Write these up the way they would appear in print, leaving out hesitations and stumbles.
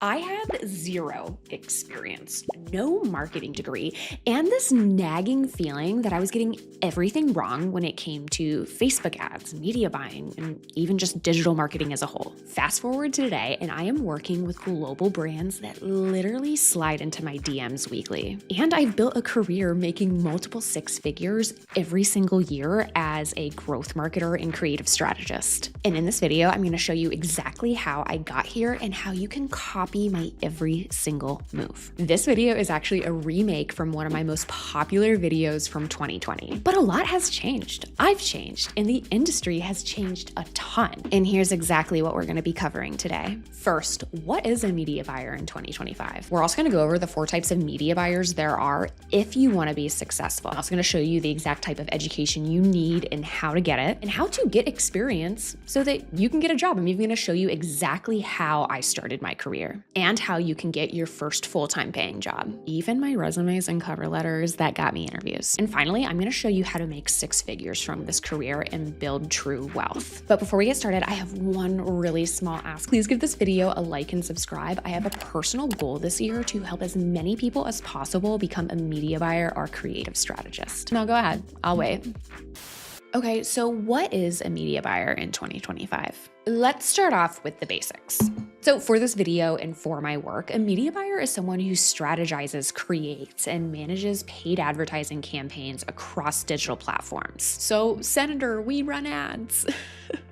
I had zero experience, no marketing degree, and this nagging feeling that I was getting everything wrong when it came to Facebook ads, media buying, and even just digital marketing as a whole. Fast forward to today, and I am working with global brands that literally slide into my DMs weekly. And I've built a career making multiple six figures every single year as a growth marketer and creative strategist. And in this video, I'm going to show you exactly how I got here and how you can copy my every single move. This video is actually a remake from one of my most popular videos from 2020. But a lot has changed. I've changed, and the industry has changed a ton. And here's exactly what we're going to be covering today. First, what is a media buyer in 2025? We're also going to go over the 4 types of media buyers there are if you want to be successful. I'm also going to show you the exact type of education you need and how to get it, and how to get experience so that you can get a job. I'm even going to show you exactly how I started my career and how you can get your first full-time paying job. Even my resumes and cover letters that got me interviews. And finally, I'm going to show you how to make 6 figures from this career and build true wealth. But before we get started, I have one really small ask. Please give this video a like and subscribe. I have a personal goal this year to help as many people as possible become a media buyer or creative strategist. Now go ahead, I'll wait. Okay, so what is a media buyer in 2025? Let's start off with the basics. So for this video and for my work, a media buyer is someone who strategizes, creates, and manages paid advertising campaigns across digital platforms. So Senator, we run ads.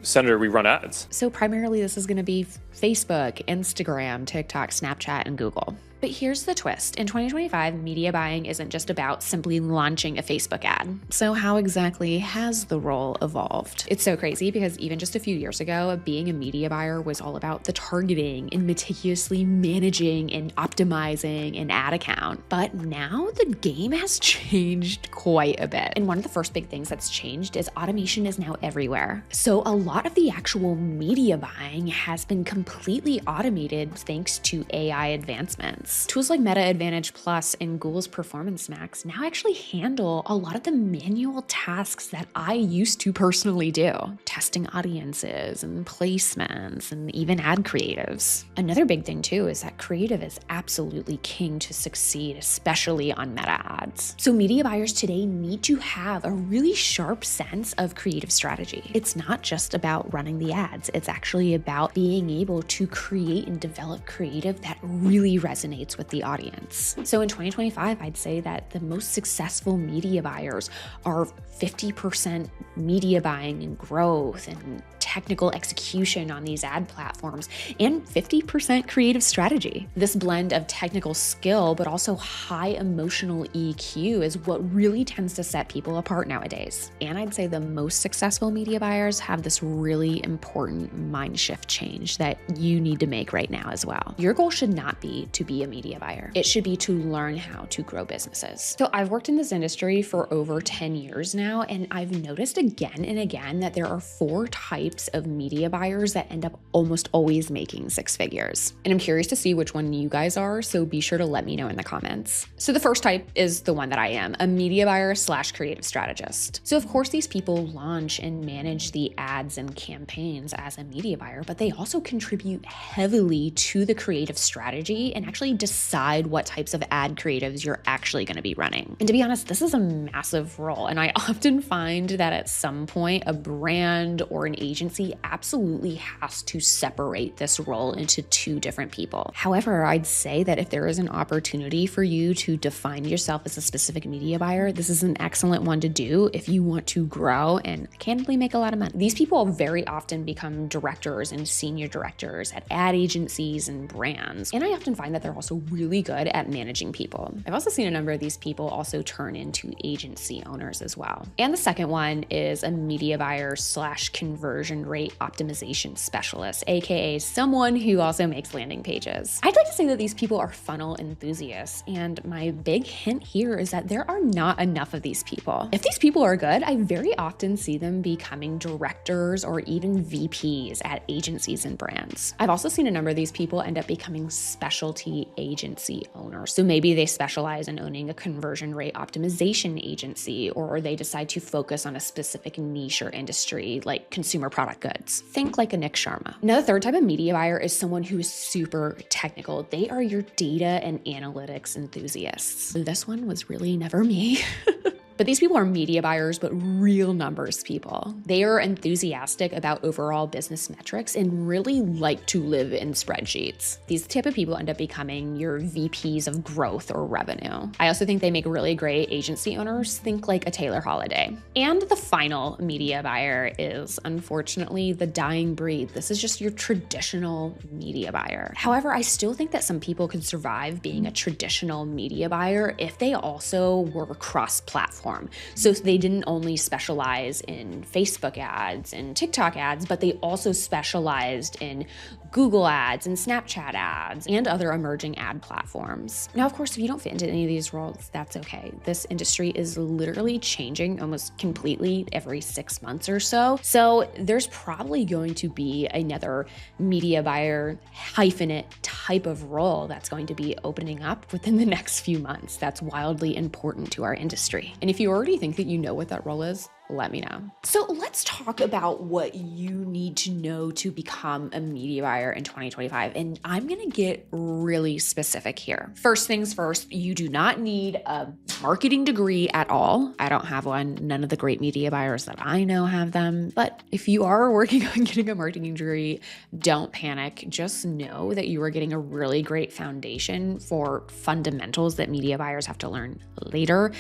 Senator, we run ads. So primarily this is gonna be Facebook, Instagram, TikTok, Snapchat, and Google. But here's the twist. In 2025, media buying isn't just about simply launching a Facebook ad. So how exactly has the role evolved? It's so crazy because even just a few years ago, being a media buyer was all about the targeting and meticulously managing and optimizing an ad account. But now the game has changed quite a bit. And one of the first big things that's changed is automation is now everywhere. So a lot of the actual media buying has been completely automated thanks to AI advancements. Tools like Meta Advantage Plus and Google's Performance Max now actually handle a lot of the manual tasks that I used to personally do, testing audiences and placements and even ad creatives. Another big thing too is that creative is absolutely king to succeed, especially on Meta ads. So media buyers today need to have a really sharp sense of creative strategy. It's not just about running the ads, it's actually about being able to create and develop creative that really resonates with the audience. So in 2025, I'd say that the most successful media buyers are 50% media buying and growth and technical execution on these ad platforms, and 50% creative strategy. This blend of technical skill, but also high emotional EQ is what really tends to set people apart nowadays. And I'd say the most successful media buyers have this really important mind shift change that you need to make right now as well. Your goal should not be to be a media buyer. It should be to learn how to grow businesses. So I've worked in this industry for over 10 years now, and I've noticed again and again that there are 4 types of media buyers that end up almost always making 6 figures. And I'm curious to see which one you guys are, so be sure to let me know in the comments. So the first type is the one that I am, a media buyer / creative strategist. So of course these people launch and manage the ads and campaigns as a media buyer, but they also contribute heavily to the creative strategy and actually decide what types of ad creatives you're actually going to be running. And to be honest, this is a massive role, and I often find that at some point a brand or an agency absolutely has to separate this role into 2 different people. However, I'd say that if there is an opportunity for you to define yourself as a specific media buyer, this is an excellent one to do if you want to grow and candidly make a lot of money. These people very often become directors and senior directors at ad agencies and brands. And I often find that they're also really good at managing people. I've also seen a number of these people also turn into agency owners as well. And the second one is a media buyer / conversion rate optimization specialist, aka someone who also makes landing pages. I'd like to say that these people are funnel enthusiasts, and my big hint here is that there are not enough of these people. If these people are good, I very often see them becoming directors or even VPs at agencies and brands. I've also seen a number of these people end up becoming specialty agency owners. So maybe they specialize in owning a conversion rate optimization agency, or they decide to focus on a specific niche or industry like consumer product product goods. Think like a Nick Sharma. Now, the third type of media buyer is someone who is super technical. They are your data and analytics enthusiasts. This one was really never me. But these people are media buyers, but real numbers people. They are enthusiastic about overall business metrics and really like to live in spreadsheets. These type of people end up becoming your VPs of growth or revenue. I also think they make really great agency owners. Think like a Taylor Holiday. And the final media buyer is unfortunately the dying breed. This is just your traditional media buyer. However, I still think that some people could survive being a traditional media buyer if they also were cross-platform. So they didn't only specialize in Facebook ads and TikTok ads, but they also specialized in Google ads and Snapchat ads and other emerging ad platforms. Now, of course, if you don't fit into any of these roles, that's okay. This industry is literally changing almost completely every 6 months or so. So there's probably going to be another media buyer hyphenate type of role that's going to be opening up within the next few months. That's wildly important to our industry. And if you already think that you know what that role is, let me know. So let's talk about what you need to know to become a media buyer in 2025. And I'm going to get really specific here. First things first, you do not need a marketing degree at all. I don't have one. None of the great media buyers that I know have them. But if you are working on getting a marketing degree, don't panic. Just know that you are getting a really great foundation for fundamentals that media buyers have to learn later.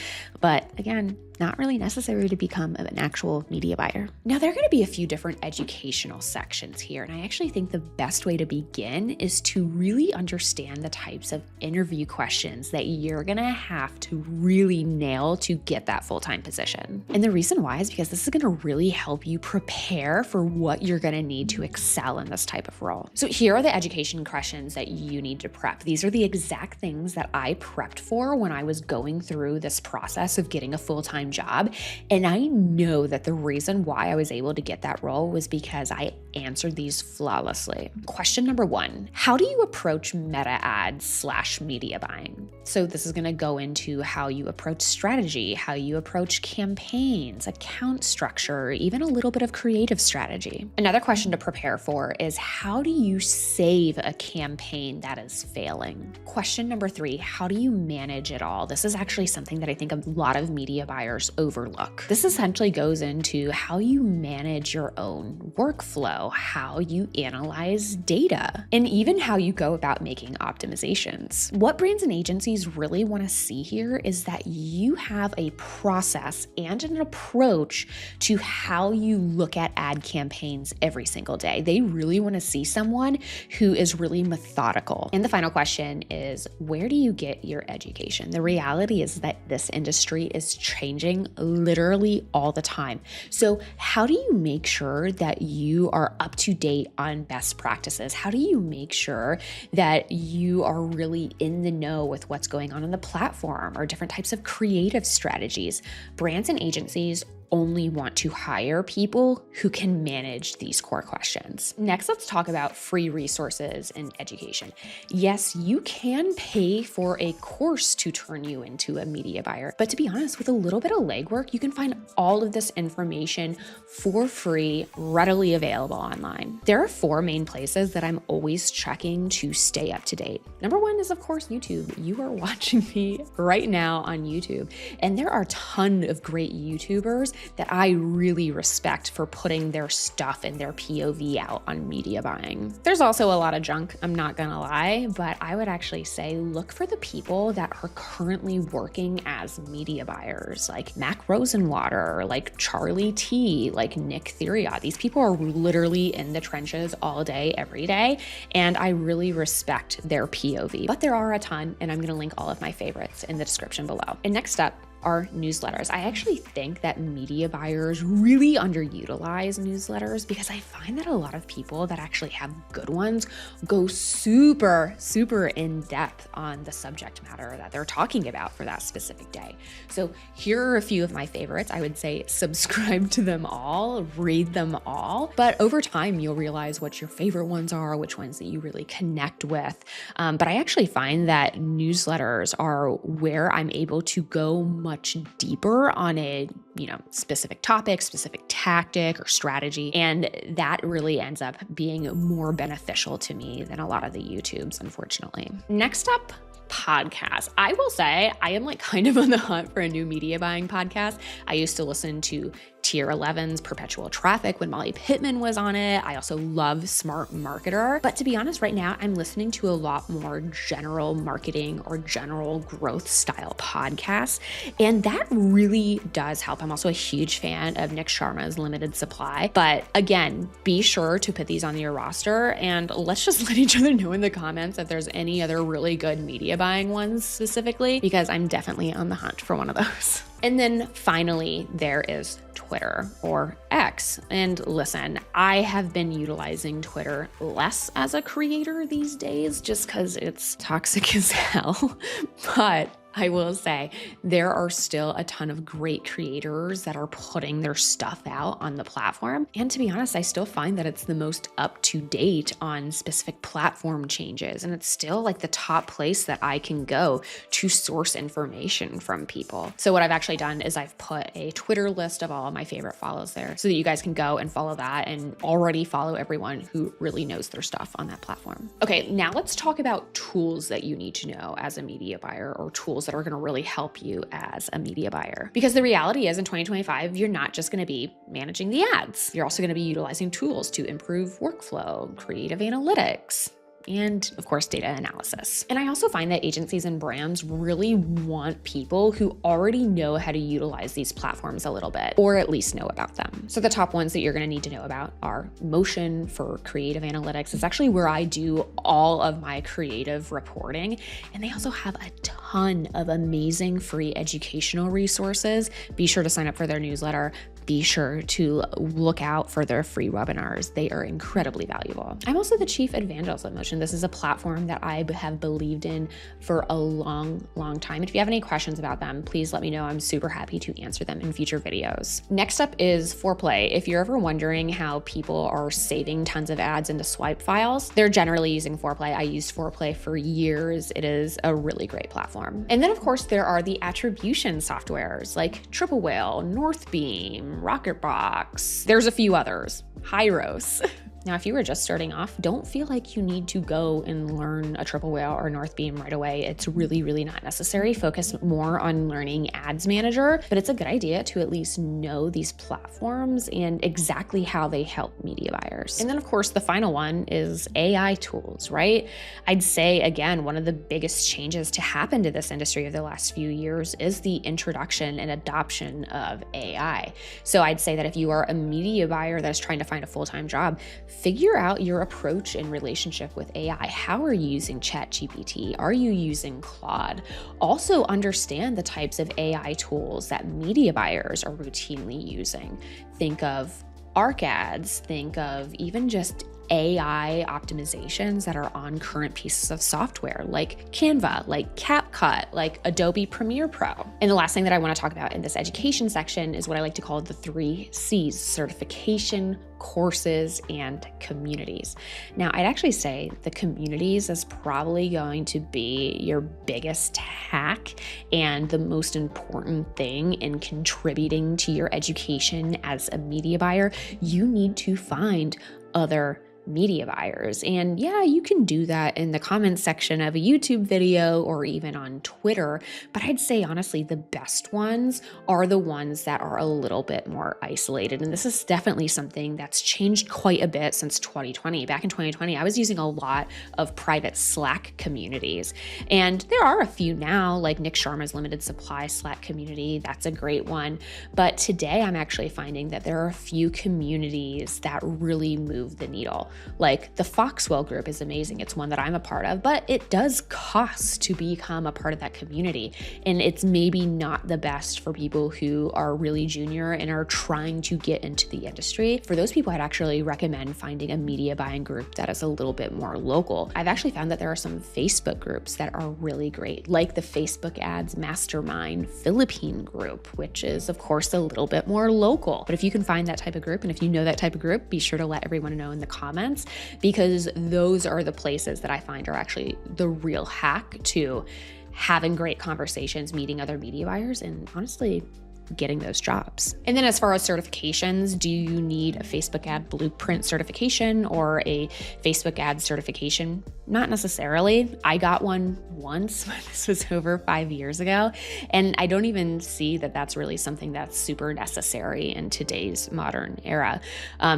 But again, not really necessary to become an actual media buyer. Now, there are going to be a few different educational sections here, and I actually think the best way to begin is to really understand the types of interview questions that you're going to have to really nail to get that full-time position. And the reason why is because this is going to really help you prepare for what you're going to need to excel in this type of role. So here are the education questions that you need to prep. These are the exact things that I prepped for when I was going through this process of getting a full-time job. And I know that the reason why I was able to get that role was because I answered these flawlessly. Question number 1, how do you approach meta ads / media buying? So this is going to go into how you approach strategy, how you approach campaigns, account structure, even a little bit of creative strategy. Another question to prepare for is how do you save a campaign that is failing? Question number 3, how do you manage it all? This is actually something that I think a lot of media buyers overlook. This essentially goes into how you manage your own workflow, how you analyze data, and even how you go about making optimizations. What brands and agencies really want to see here is that you have a process and an approach to how you look at ad campaigns every single day. They really want to see someone who is really methodical. And the final question is, where do you get your education? The reality is that this industry is changing literally all the time. So how do you make sure that you are up to date on best practices? How do you make sure that you are really in the know with what's going on the platform or different types of creative strategies? Brands and agencies only want to hire people who can manage these core questions. Next, let's talk about free resources and education. Yes, you can pay for a course to turn you into a media buyer, but to be honest, with a little bit of legwork, you can find all of this information for free, readily available online. There are 4 main places that I'm always checking to stay up to date. Number 1 is, of course, YouTube. You are watching me right now on YouTube, and there are a ton of great YouTubers that I really respect for putting their stuff and their POV out on media buying. There's also a lot of junk, I'm not gonna lie, but I would actually say look for the people that are currently working as media buyers, like Mac Rosenwater, like Charlie T, like Nick Theriot. These people are literally in the trenches all day, every day, and I really respect their POV. But there are a ton, and I'm gonna link all of my favorites in the description below. And next up, are newsletters. I actually think that media buyers really underutilize newsletters because I find that a lot of people that actually have good ones go super in depth on the subject matter that they're talking about for that specific day. So here are a few of my favorites. I would say subscribe to them all, read them all, but over time you'll realize what your favorite ones are, which ones that you really connect with. But I actually find that newsletters are where I'm able to go much much deeper on a, specific topic, specific tactic or strategy. And that really ends up being more beneficial to me than a lot of the YouTubes, unfortunately. Next up, podcast. I will say I am kind of on the hunt for a new media buying podcast. I used to listen to Tier 11's Perpetual Traffic when Molly Pittman was on it. I also love Smart Marketer. But to be honest, right now, I'm listening to a lot more general marketing or general growth style podcasts. And that really does help. I'm also a huge fan of Nick Sharma's Limited Supply. But again, be sure to put these on your roster and let's just let each other know in the comments if there's any other really good media buying ones specifically, because I'm definitely on the hunt for one of those. And then finally, there is Twitter or X. And listen, I have been utilizing Twitter less as a creator these days just because it's toxic as hell. But I will say there are still a ton of great creators that are putting their stuff out on the platform. And to be honest, I still find that it's the most up to date on specific platform changes. And it's still the top place that I can go to source information from people. So what I've actually done is I've put a Twitter list of all of my favorite follows there so that you guys can go and follow that and already follow everyone who really knows their stuff on that platform. Okay, now let's talk about tools that you need to know as a media buyer, or tools that are going to really help you as a media buyer. Because the reality is in 2025, you're not just going to be managing the ads. You're also going to be utilizing tools to improve workflow, creative analytics, and of course, data analysis. And I also find that agencies and brands really want people who already know how to utilize these platforms a little bit, or at least know about them. So the top ones that you're gonna need to know about are Motion for creative analytics. It's actually where I do all of my creative reporting. And they also have a ton of amazing free educational resources. Be sure to sign up for their newsletter. Be sure to look out for their free webinars. They are incredibly valuable. I'm also the chief evangelist of Motion. This is a platform that I have believed in for a long time. If you have any questions about them, please let me know. I'm super happy to answer them in future videos. Next up is Foreplay. If you're ever wondering how people are saving tons of ads into swipe files, they're generally using Foreplay. I used Foreplay for years. It is a really great platform. And then of course, there are the attribution softwares like Triple Whale, Northbeam, Rocketbox. There's a few others. Hyros. Now, if you were just starting off, don't feel like you need to go and learn a Triple Whale or Northbeam right away. It's really not necessary. Focus more on learning Ads Manager, but it's a good idea to at least know these platforms and exactly how they help media buyers. And then of course, the final one is AI tools, right? I'd say, again, one of the biggest changes to happen to this industry over the last few years is the introduction and adoption of AI. So I'd say that if you are a media buyer that's trying to find a full-time job, figure out your approach and relationship with AI. How are you using ChatGPT? Are you using Claude? Also understand the types of AI tools that media buyers are routinely using. Think of ARC ads, think of even just AI optimizations that are on current pieces of software like Canva, like CapCut, like Adobe Premiere Pro. And the last thing that I want to talk about in this education section is what I like to call the 3 C's: certification, courses, and communities. Now, I'd actually say the communities is probably going to be your biggest hack and the most important thing in contributing to your education as a media buyer. You need to find other media buyers. And yeah, you can do that in the comments section of a YouTube video or even on Twitter. But I'd say honestly, the best ones are the ones that are a little bit more isolated. And this is definitely something that's changed quite a bit since 2020. Back in 2020, I was using a lot of private Slack communities. And there are a few now, like Nick Sharma's Limited Supply Slack community. That's a great one. But today I'm actually finding that there are a few communities that really move the needle. Like the Foxwell group is amazing. It's one that I'm a part of, but it does cost to become a part of that community. And it's maybe not the best for people who are really junior and are trying to get into the industry. For those people, I'd actually recommend finding a media buying group that is a little bit more local. I've actually found that there are some Facebook groups that are really great, like the Facebook Ads Mastermind Philippine group, which is of course a little bit more local. But if you can find that type of group, and if you know that type of group, be sure to let everyone know in the comments, because those are the places that I find are actually the real hack to having great conversations, meeting other media buyers, and honestly, getting those jobs. And then as far as certifications, do you need a Facebook ad blueprint certification or a Facebook ad certification? Not necessarily. I got one once, but this was over 5 years ago. And I don't even see that that's really something that's super necessary in today's modern era.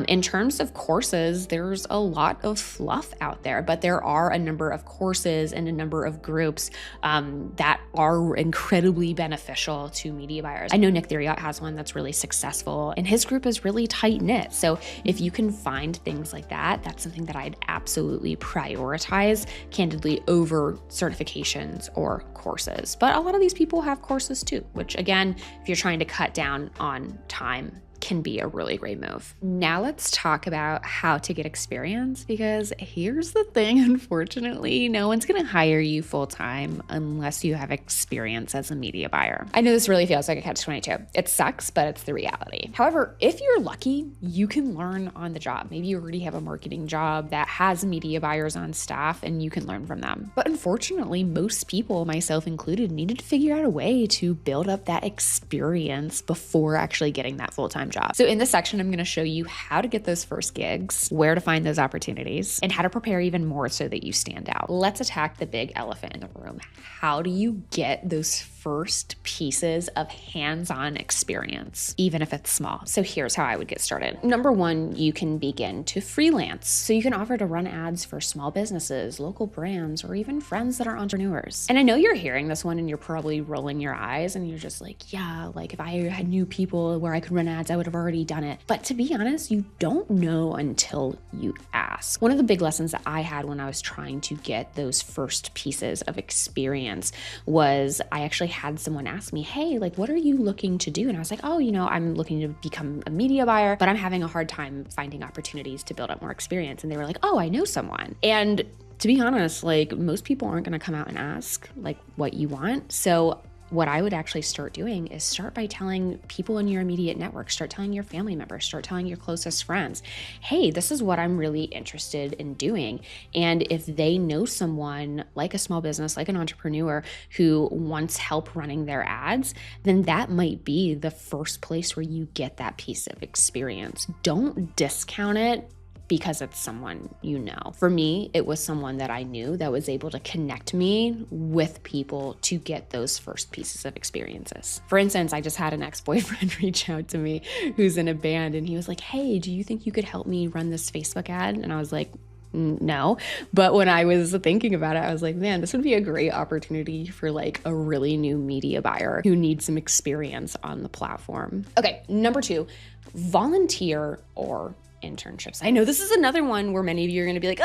In terms of courses, there's a lot of fluff out there, but there are a number of courses and a number of groups that are incredibly beneficial to media buyers. I know Nick Theriot has one that's really successful, and his group is really tight knit. So if you can find things like that, that's something that I'd absolutely prioritize, candidly, over certifications or courses. But a lot of these people have courses too, which again, if you're trying to cut down on time, can be a really great move. Now let's talk about how to get experience, because here's the thing, unfortunately, no one's gonna hire you full-time unless you have experience as a media buyer. I know this really feels like a catch-22. It sucks, but it's the reality. However, if you're lucky, you can learn on the job. Maybe you already have a marketing job that has media buyers on staff and you can learn from them. But unfortunately, most people, myself included, needed to figure out a way to build up that experience before actually getting that full-time job. So in this section, I'm going to show you how to get those first gigs, where to find those opportunities, and how to prepare even more so that you stand out. Let's attack the big elephant in the room. How do you get those first pieces of hands-on experience, even if it's small? So here's how I would get started. Number one, you can begin to freelance. So you can offer to run ads for small businesses, local brands, or even friends that are entrepreneurs. And I know you're hearing this one and you're probably rolling your eyes and you're just like, yeah, like if I had knew people where I could run ads, I would have already done it. But to be honest, you don't know until you ask. One of the big lessons that I had when I was trying to get those first pieces of experience was I actually had someone ask me, hey, like, what are you looking to do? And I was like, oh, I'm looking to become a media buyer, but I'm having a hard time finding opportunities to build up more experience. And they were like, oh, I know someone. And to be honest, like, most people aren't going to come out and ask like what you want. So what I would actually start doing is start by telling people in your immediate network, start telling your family members, start telling your closest friends, hey, this is what I'm really interested in doing. And if they know someone like a small business, like an entrepreneur who wants help running their ads, then that might be the first place where you get that piece of experience. Don't discount it because it's someone you know. For me, it was someone that I knew that was able to connect me with people to get those first pieces of experiences. For instance, I just had an ex-boyfriend reach out to me who's in a band, and he was like, hey, do you think you could help me run this Facebook ad? And I was like, no. But when I was thinking about it, I was like, man, this would be a great opportunity for like a really new media buyer who needs some experience on the platform. Okay, number two, volunteer or internships. I know this is another one where many of you are going to be like,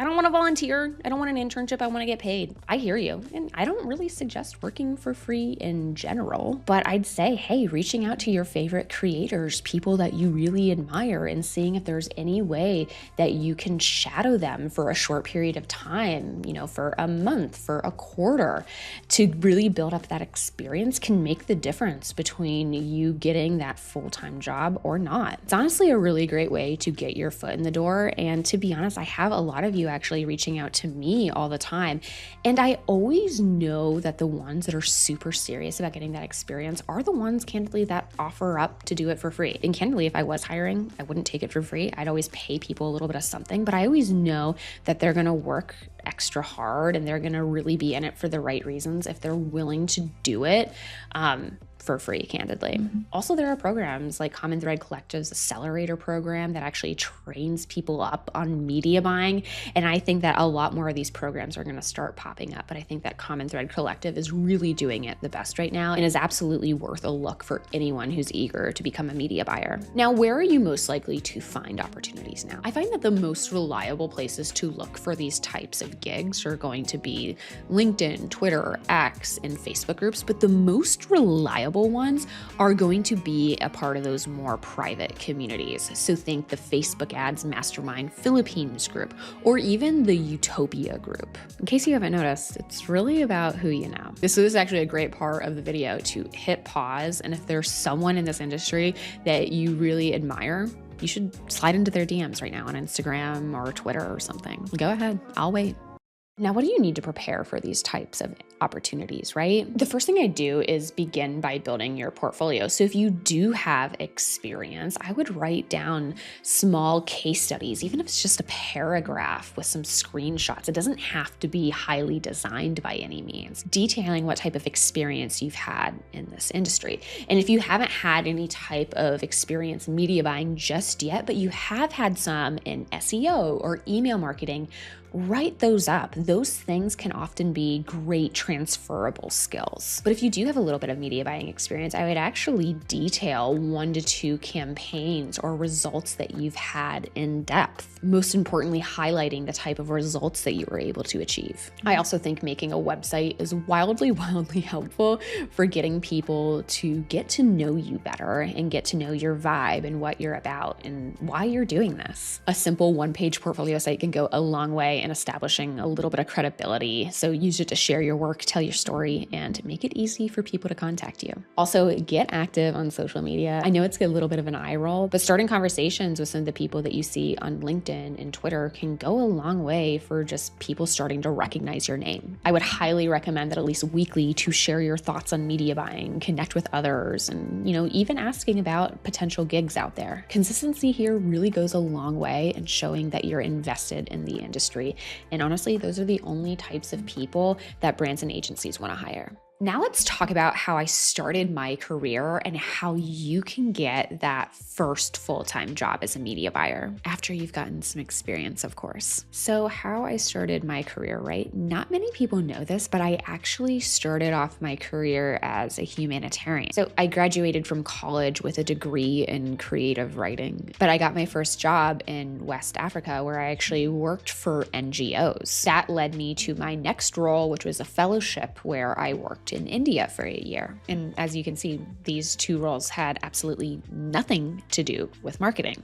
I don't want to volunteer. I don't want an internship. I want to get paid. I hear you. And I don't really suggest working for free in general, but I'd say, hey, reaching out to your favorite creators, people that you really admire, and seeing if there's any way that you can shadow them for a short period of time, for a month, for a quarter, to really build up that experience can make the difference between you getting that full-time job or not. It's honestly a really great way to get your foot in the door. And to be honest, I have a lot of you actually reaching out to me all the time. And I always know that the ones that are super serious about getting that experience are the ones, candidly, that offer up to do it for free. And candidly, if I was hiring, I wouldn't take it for free. I'd always pay people a little bit of something, but I always know that they're going to work extra hard and they're going to really be in it for the right reasons if they're willing to do it for free, candidly. Mm-hmm. Also, there are programs like Common Thread Collective's Accelerator program that actually trains people up on media buying. And I think that a lot more of these programs are going to start popping up. But I think that Common Thread Collective is really doing it the best right now and is absolutely worth a look for anyone who's eager to become a media buyer. Now, where are you most likely to find opportunities now? I find that the most reliable places to look for these types of gigs are going to be LinkedIn, Twitter, X, and Facebook groups, but the most reliable ones are going to be a part of those more private communities. So think the Facebook Ads Mastermind Philippines group, or even the Utopia group. In case you haven't noticed, it's really about who you know. This is actually a great part of the video to hit pause, and if there's someone in this industry that you really admire, you should slide into their DMs right now on Instagram or Twitter or something. Go ahead, I'll wait. Now, what do you need to prepare for these types of opportunities, right? The first thing I do is begin by building your portfolio. So if you do have experience, I would write down small case studies, even if it's just a paragraph with some screenshots. It doesn't have to be highly designed by any means, detailing what type of experience you've had in this industry. And if you haven't had any type of experience in media buying just yet, but you have had some in SEO or email marketing, write those up. Those things can often be great transferable skills. But if you do have a little bit of media buying experience, I would actually detail 1 to 2 campaigns or results that you've had in depth. Most importantly, highlighting the type of results that you were able to achieve. I also think making a website is wildly helpful for getting people to get to know you better and get to know your vibe and what you're about and why you're doing this. A simple 1-page portfolio site can go a long way in establishing a little bit of credibility. So use it to share your work, tell your story, and make it easy for people to contact you. Also, get active on social media. I know it's a little bit of an eye roll, but starting conversations with some of the people that you see on LinkedIn and Twitter can go a long way for just people starting to recognize your name. I would highly recommend that at least weekly to share your thoughts on media buying, connect with others, and even asking about potential gigs out there. Consistency here really goes a long way in showing that you're invested in the industry. And honestly, those are the only types of people that brands and agencies want to hire. Now let's talk about how I started my career and how you can get that first full-time job as a media buyer after you've gotten some experience, of course. So how I started my career, right? Not many people know this, but I actually started off my career as a humanitarian. So I graduated from college with a degree in creative writing, but I got my first job in West Africa where I actually worked for NGOs. That led me to my next role, which was a fellowship where I worked in India for a year. And as you can see, these 2 roles had absolutely nothing to do with marketing.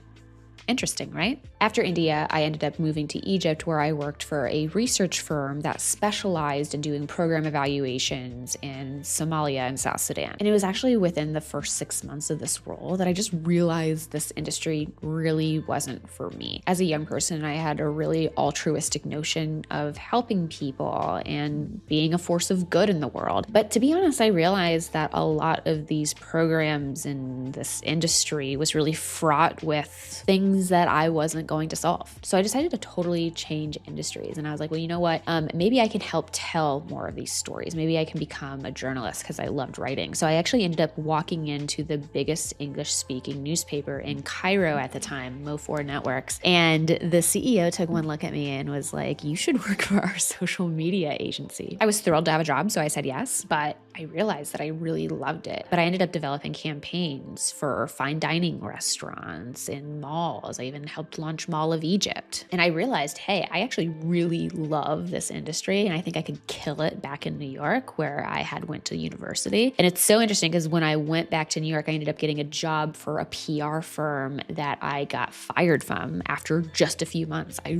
Interesting, right? After India, I ended up moving to Egypt where I worked for a research firm that specialized in doing program evaluations in Somalia and South Sudan. And it was actually within the first 6 months of this role that I just realized this industry really wasn't for me. As a young person, I had a really altruistic notion of helping people and being a force of good in the world. But to be honest, I realized that a lot of these programs in this industry was really fraught with things that I wasn't going to solve. So I decided to totally change industries. And I was like, well, you know what? Maybe I can help tell more of these stories. Maybe I can become a journalist because I loved writing. So I actually ended up walking into the biggest English-speaking newspaper in Cairo at the time, Mo4 Networks. And the CEO took one look at me and was like, you should work for our social media agency. I was thrilled to have a job, so I said yes, but I realized that I really loved it. But I ended up developing campaigns for fine dining restaurants in malls. I even helped launch Mall of Egypt. And I realized, hey, I actually really love this industry and I think I could kill it back in New York where I had went to university. And it's so interesting because when I went back to New York, I ended up getting a job for a PR firm that I got fired from after just a few months. I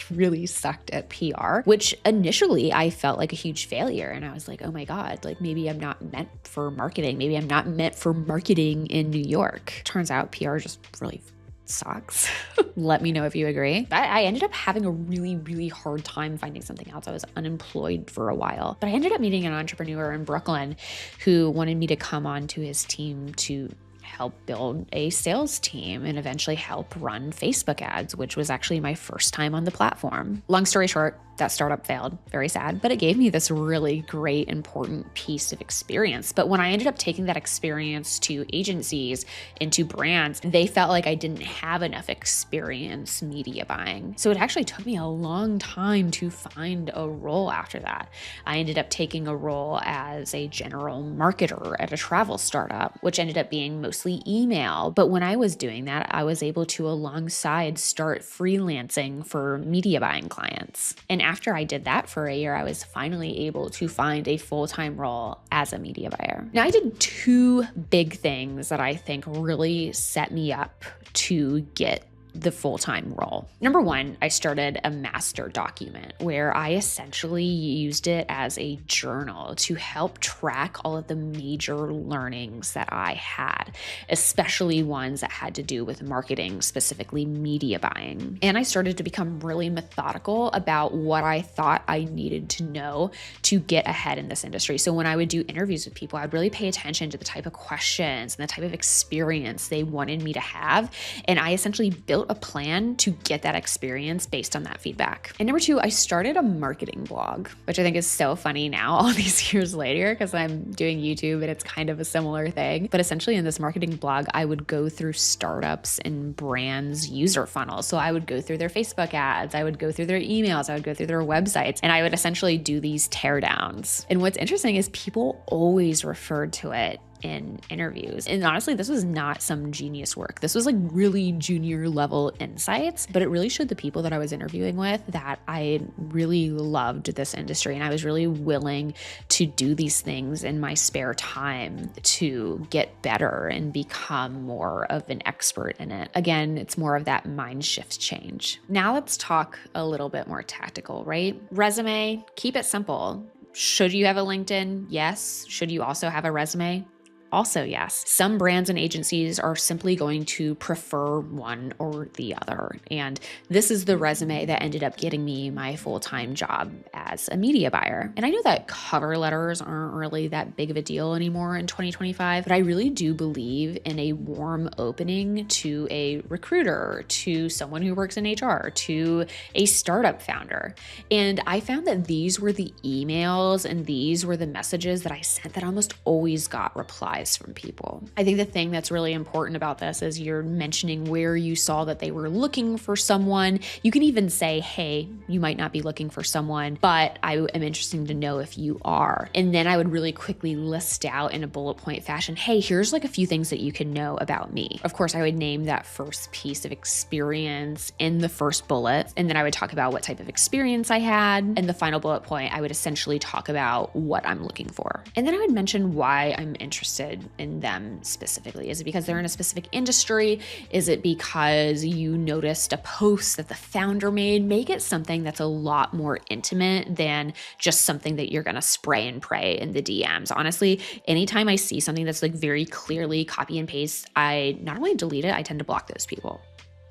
really sucked at PR, which initially I felt like a huge failure. And I was like, oh my God, like maybe I'm not meant for marketing. Maybe I'm not meant for marketing in New York. Turns out PR just really sucks. Let me know if you agree. I ended up having a really hard time finding something else. I was unemployed for a while, but I ended up meeting an entrepreneur in Brooklyn who wanted me to come on to his team to help build a sales team and eventually help run Facebook ads, which was actually my first time on the platform. Long story short, that startup failed. Very sad, but it gave me this really great, important piece of experience. But when I ended up taking that experience to agencies and to brands, they felt like I didn't have enough experience media buying. So it actually took me a long time to find a role after that. I ended up taking a role as a general marketer at a travel startup, which ended up being mostly email. But when I was doing that, I was able to alongside start freelancing for media buying clients. And after I did that for a year, I was finally able to find a full-time role as a media buyer. Now, I did 2 big things that I think really set me up to get the full-time role. Number one, I started a master document where I essentially used it as a journal to help track all of the major learnings that I had, especially ones that had to do with marketing, specifically media buying. And I started to become really methodical about what I thought I needed to know to get ahead in this industry. So when I would do interviews with people, I'd really pay attention to the type of questions and the type of experience they wanted me to have. And I essentially built a plan to get that experience based on that feedback. And number two, I started a marketing blog, which I think is so funny now, all these years later, because I'm doing YouTube and it's kind of a similar thing. But essentially in this marketing blog, I would go through startups and brands' user funnels. So I would go through their Facebook ads, I would go through their emails, I would go through their websites, and I would essentially do these teardowns. And what's interesting is people always referred to it in interviews. And honestly, this was not some genius work. This was like really junior level insights, but it really showed the people that I was interviewing with that I really loved this industry. And I was really willing to do these things in my spare time to get better and become more of an expert in it. Again, it's more of that mind shift change. Now let's talk a little bit more tactical, right? Resume, keep it simple. Should you have a LinkedIn? Yes. Should you also have a resume? Also, yes. Some brands and agencies are simply going to prefer one or the other. And this is the resume that ended up getting me my full-time job as a media buyer. And I know that cover letters aren't really that big of a deal anymore in 2025, but I really do believe in a warm opening to a recruiter, to someone who works in HR, to a startup founder. And I found that these were the emails and these were the messages that I sent that almost always got replies from people. I think the thing that's really important about this is you're mentioning where you saw that they were looking for someone. You can even say, hey, you might not be looking for someone, but I am interested to know if you are. And then I would really quickly list out in a bullet point fashion, hey, here's like a few things that you can know about me. Of course, I would name that first piece of experience in the first bullet. And then I would talk about what type of experience I had. And the final bullet point, I would essentially talk about what I'm looking for. And then I would mention why I'm interested in them specifically. Is it because they're in a specific industry? Is it because you noticed a post that the founder made? Make it something that's a lot more intimate than just something that you're going to spray and pray in the DMs. Honestly, anytime I see something that's like very clearly copy and paste, I not only delete it, I tend to block those people.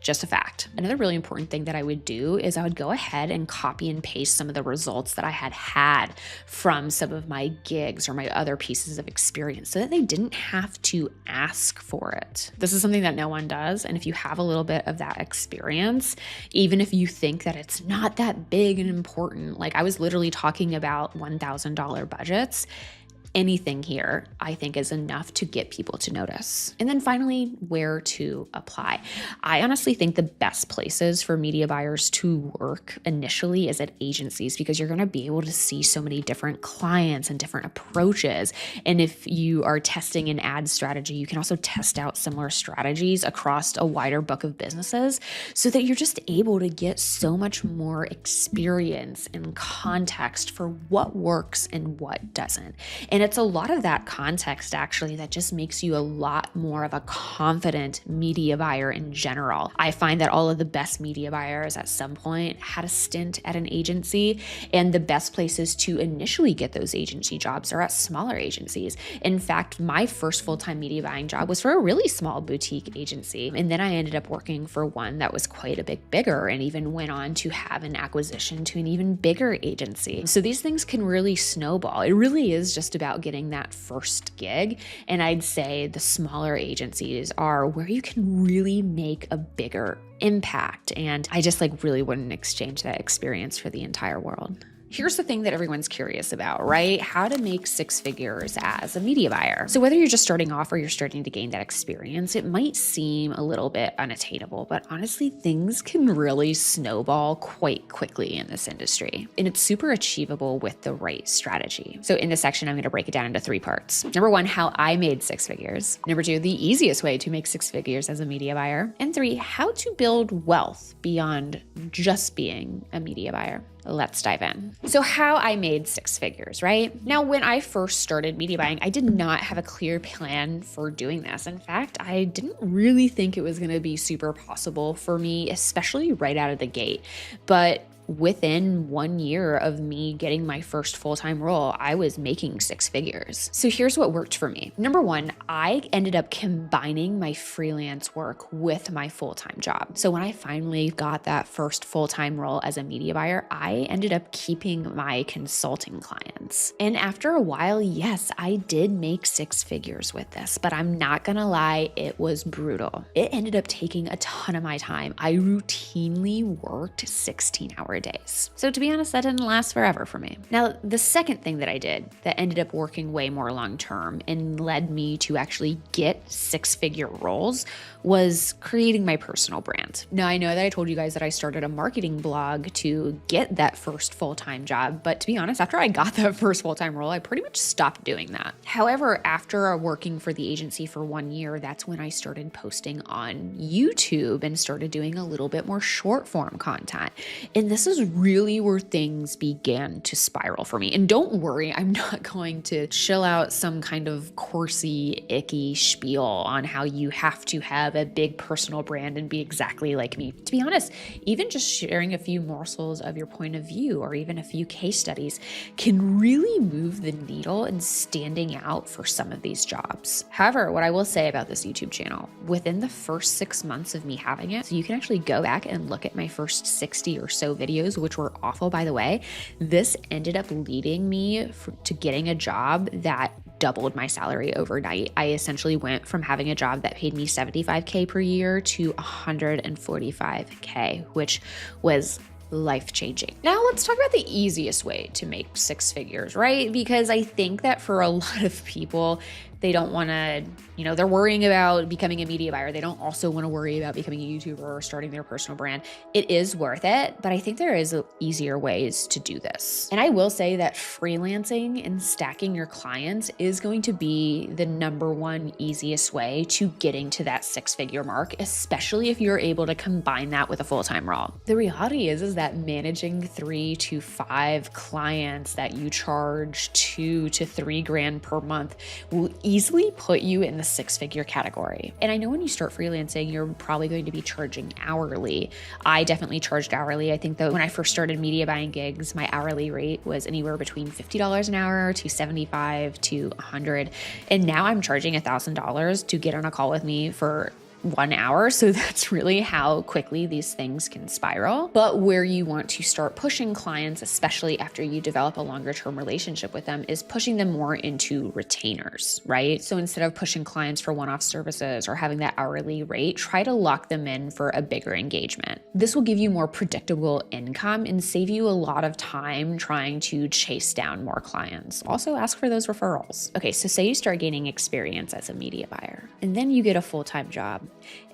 Just a fact. Another really important thing that I would do is I would go ahead and copy and paste some of the results that I had from some of my gigs or my other pieces of experience so that they didn't have to ask for it. This is something that no one does. And if you have a little bit of that experience, even if you think that it's not that big and important, like I was literally talking about $1,000 budgets, anything here, I think, is enough to get people to notice. And then finally, where to apply. I honestly think the best places for media buyers to work initially is at agencies because you're going to be able to see so many different clients and different approaches. And if you are testing an ad strategy, you can also test out similar strategies across a wider book of businesses so that you're just able to get so much more experience and context for what works and what doesn't. And it's a lot of that context actually that just makes you a lot more of a confident media buyer in general. I find that all of the best media buyers at some point had a stint at an agency, and the best places to initially get those agency jobs are at smaller agencies. In fact, my first full-time media buying job was for a really small boutique agency. And then I ended up working for one that was quite a bit bigger and even went on to have an acquisition to an even bigger agency. So these things can really snowball. It really is just about getting that first gig. And I'd say the smaller agencies are where you can really make a bigger impact. And I just really wouldn't exchange that experience for the entire world. Here's the thing that everyone's curious about, right? How to make six figures as a media buyer. So whether you're just starting off or you're starting to gain that experience, it might seem a little bit unattainable, but honestly, things can really snowball quite quickly in this industry. And it's super achievable with the right strategy. So in this section, I'm going to break it down into 3 parts. Number 1, how I made 6 figures. Number 2, the easiest way to make 6 figures as a media buyer. And 3, how to build wealth beyond just being a media buyer. Let's dive in. So how I made six figures, right? Now, when I first started media buying, I did not have a clear plan for doing this. In fact, I didn't really think it was going to be super possible for me, especially right out of the gate. But within 1 year of me getting my first full-time role, I was making six figures. So here's what worked for me. Number one, I ended up combining my freelance work with my full-time job. So when I finally got that first full-time role as a media buyer, I ended up keeping my consulting clients. And after a while, yes, I did make six figures with this, but I'm not gonna lie, it was brutal. It ended up taking a ton of my time. I routinely worked 16-hour days. So to be honest, that didn't last forever for me. Now, the second thing that I did that ended up working way more long-term and led me to actually get six-figure roles was creating my personal brand. Now, I know that I told you guys that I started a marketing blog to get that first full-time job, but to be honest, after I got that first full-time role, I pretty much stopped doing that. However, after working for the agency for 1 year, that's when I started posting on YouTube and started doing a little bit more short-form content. And this is really where things began to spiral for me. And don't worry, I'm not going to chill out some kind of coursey, icky spiel on how you have to have a big personal brand and be exactly like me. To be honest, even just sharing a few morsels of your point of view or even a few case studies can really move the needle in standing out for some of these jobs. However, what I will say about this YouTube channel, within the first 6 months of me having it, so you can actually go back and look at my first 60 or so videos, which were awful, by the way, this ended up leading me to getting a job that doubled my salary overnight. I essentially went from having a job that paid me $75K per year to $145K, which was life-changing. Now let's talk about the easiest way to make six figures, right? Because I think that for a lot of people, they don't want to, they're worrying about becoming a media buyer. They don't also want to worry about becoming a YouTuber or starting their personal brand. It is worth it, but I think there is easier ways to do this. And I will say that freelancing and stacking your clients is going to be the number one easiest way to getting to that six-figure mark, especially if you're able to combine that with a full-time role. The reality is that managing 3 to 5 clients that you charge $2 to $3 grand per month will easily put you in the six-figure category. And I know when you start freelancing, you're probably going to be charging hourly. I definitely charged hourly. I think that when I first started media buying gigs, my hourly rate was anywhere between $50 an hour to $75 to $100. And now I'm charging $1,000 to get on a call with me for 1 hour. So that's really how quickly these things can spiral. But where you want to start pushing clients, especially after you develop a longer term relationship with them, is pushing them more into retainers, right? So instead of pushing clients for one-off services or having that hourly rate, try to lock them in for a bigger engagement. This will give you more predictable income and save you a lot of time trying to chase down more clients. Also ask for those referrals. Okay, so say you start gaining experience as a media buyer, and then you get a full-time job.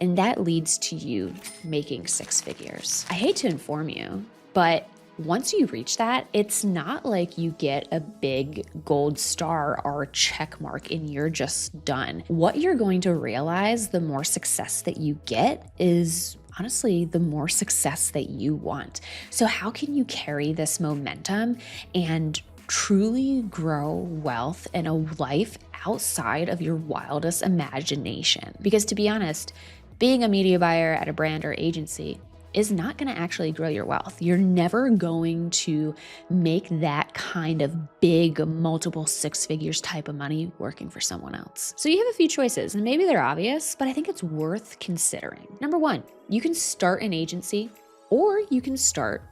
And that leads to you making six figures. I hate to inform you, but once you reach that, it's not like you get a big gold star or check mark and you're just done. What you're going to realize the more success that you get is honestly the more success that you want. So how can you carry this momentum and truly grow wealth in a life outside of your wildest imagination? Because to be honest, being a media buyer at a brand or agency is not going to actually grow your wealth. You're never going to make that kind of big multiple six figures type of money working for someone else. So you have a few choices, and maybe they're obvious, but I think it's worth considering. Number one, you can start an agency or you can start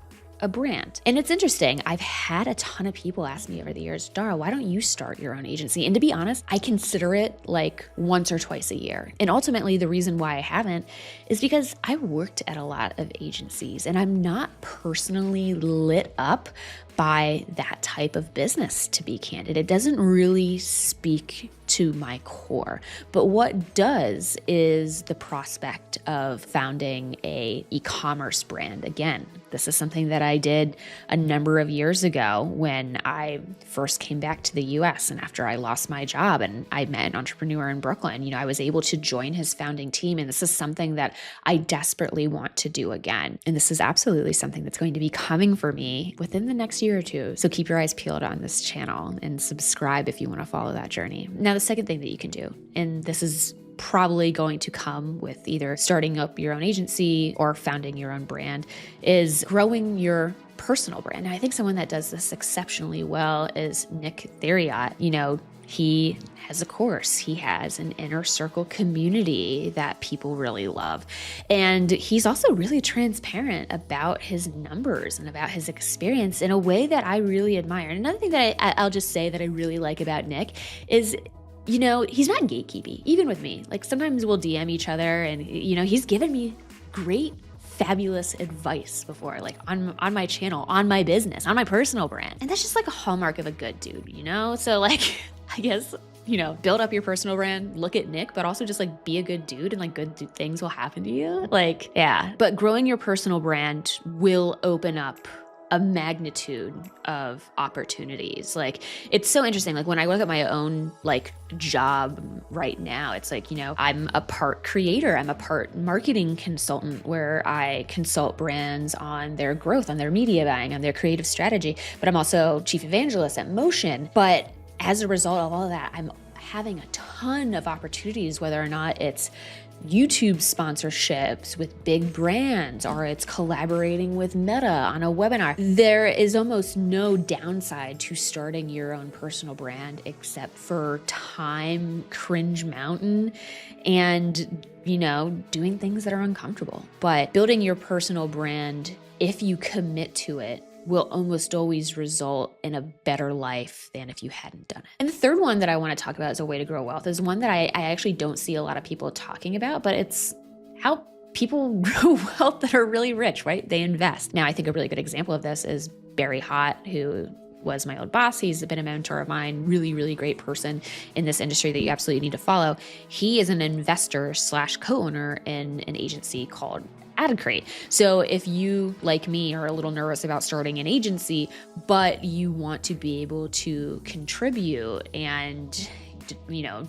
a brand. And it's interesting, I've had a ton of people ask me over the years, Dara, why don't you start your own agency? And to be honest, I consider it like once or twice a year. And ultimately, the reason why I haven't is because I worked at a lot of agencies and I'm not personally lit up by that type of business, to be candid. It doesn't really speak to my core. But what does is the prospect of founding a e-commerce brand. Again, this is something that I did a number of years ago when I first came back to the US and after I lost my job and I met an entrepreneur in Brooklyn. I was able to join his founding team, and this is something that I desperately want to do again. And this is absolutely something that's going to be coming for me within the next year or two. So keep your eyes peeled on this channel and subscribe if you want to follow that journey. Now, the second thing that you can do, and this is probably going to come with either starting up your own agency or founding your own brand, is growing your personal brand. And I think someone that does this exceptionally well is Nick Theriot. He has a course. He has an inner circle community that people really love. And he's also really transparent about his numbers and about his experience in a way that I really admire. And another thing that I'll just say that I really like about Nick is, he's not gatekeepy, even with me. Like sometimes we'll DM each other and, he's given me great, fabulous advice before, like on my channel, on my business, on my personal brand. And that's just like a hallmark of a good dude, So like, I guess, build up your personal brand, look at Nick, but also just like be a good dude and like things will happen to you. Like, yeah. But growing your personal brand will open up a magnitude of opportunities. Like, it's so interesting. Like when I look at my own like job right now, it's like, I'm a part creator, I'm a part marketing consultant where I consult brands on their growth, on their media buying, on their creative strategy, but I'm also chief evangelist at Motion. But as a result of all of that, I'm having a ton of opportunities, whether or not it's YouTube sponsorships with big brands or it's collaborating with Meta on a webinar. There is almost no downside to starting your own personal brand except for time, cringe mountain, and, doing things that are uncomfortable. But building your personal brand, if you commit to it, will almost always result in a better life than if you hadn't done it. And the third one that I want to talk about as a way to grow wealth is one that I actually don't see a lot of people talking about, but it's how people grow wealth that are really rich, right? They invest. Now, I think a really good example of this is Barry Hott, who was my old boss. He's been a mentor of mine, really, really great person in this industry that you absolutely need to follow. He is an investor / co-owner in an agency called AdCrate. So if you, like me, are a little nervous about starting an agency, but you want to be able to contribute and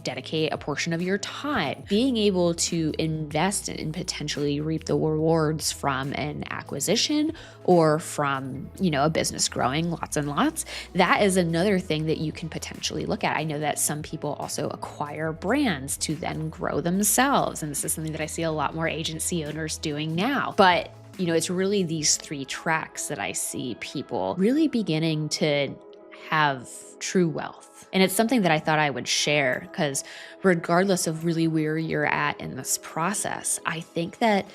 dedicate a portion of your time, being able to invest and potentially reap the rewards from an acquisition or from, a business growing lots and lots, that is another thing that you can potentially look at. I know that some people also acquire brands to then grow themselves. And this is something that I see a lot more agency owners doing now. But it's really these three tracks that I see people really beginning to have true wealth. And it's something that I thought I would share because regardless of really where you're at in this process, I think that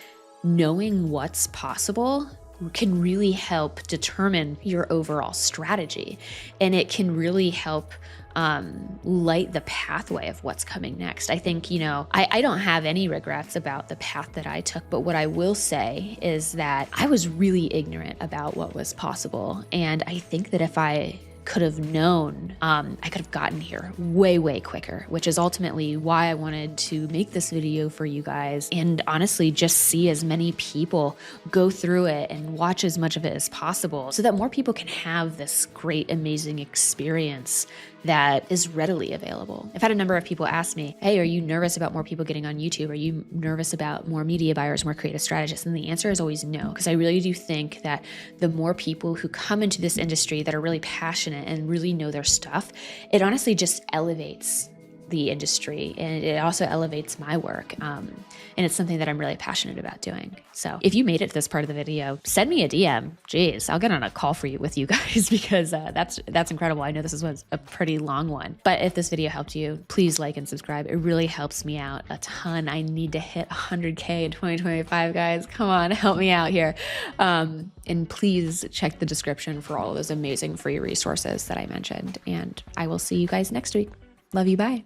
knowing what's possible can really help determine your overall strategy. And it can really help light the pathway of what's coming next. I think, I don't have any regrets about the path that I took, but what I will say is that I was really ignorant about what was possible. And I think that if I could have known, I could have gotten here way, way quicker, which is ultimately why I wanted to make this video for you guys and honestly just see as many people go through it and watch as much of it as possible so that more people can have this great, amazing experience that is readily available. I've had a number of people ask me, hey, are you nervous about more people getting on YouTube? Are you nervous about more media buyers, more creative strategists? And the answer is always no, because I really do think that the more people who come into this industry that are really passionate and really know their stuff, it honestly just elevates the industry and it also elevates my work. And it's something that I'm really passionate about doing. So if you made it to this part of the video, send me a DM. Jeez, I'll get on a call with you guys because that's incredible. I know this was a pretty long one, but if this video helped you, please like and subscribe. It really helps me out a ton. I need to hit 100K in 2025, guys. Come on, help me out here. And please check the description for all of those amazing free resources that I mentioned. And I will see you guys next week. Love you. Bye.